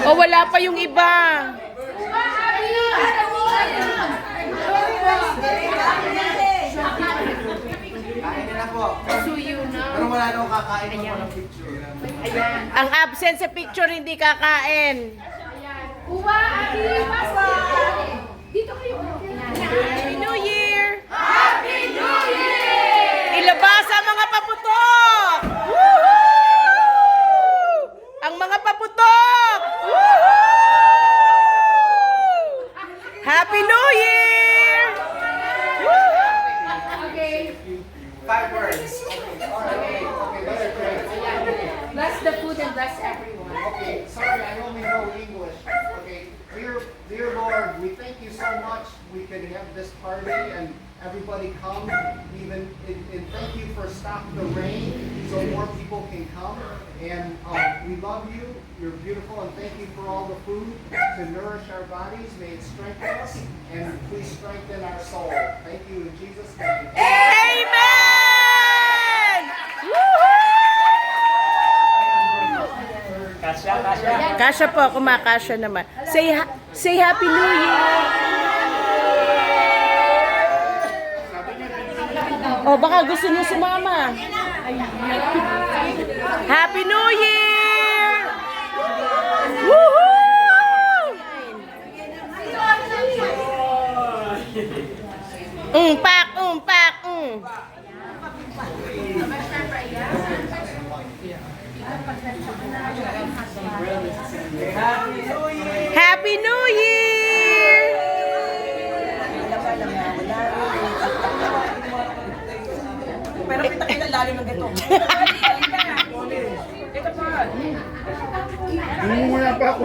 O, wala pa yung iba. Kain na po. Pero wala nang kakain ng walang picture. Ang absent sa picture, hindi kakain. Dito kayo. Happy New Year! Happy New Year! Ilabas ang mga paputok! Woohoo! Ang mga paputok! Woohoo! Happy New Year! Woohoo! Okay. 5 words. Okay, that's great. Bless the food and bless everyone. Okay, sorry, I only know English. Okay, dear Lord, we thank you so much. We could have this party and everybody come. Even and thank you for stopping the rain so more people can come. And we love you. You're beautiful, and thank you for all the food to nourish our bodies. May it strengthen us, and please strengthen our soul. Thank you in Jesus' name. Amen! Woohoo! Kasya po, kumakasya naman. Say Happy New Year! O, baka gusto niyo sumama. Happy New Year! Woohoo! Pak. Happy New Year! Pero kita kilalalim ng ganito. Ito pa. Muna pa ako.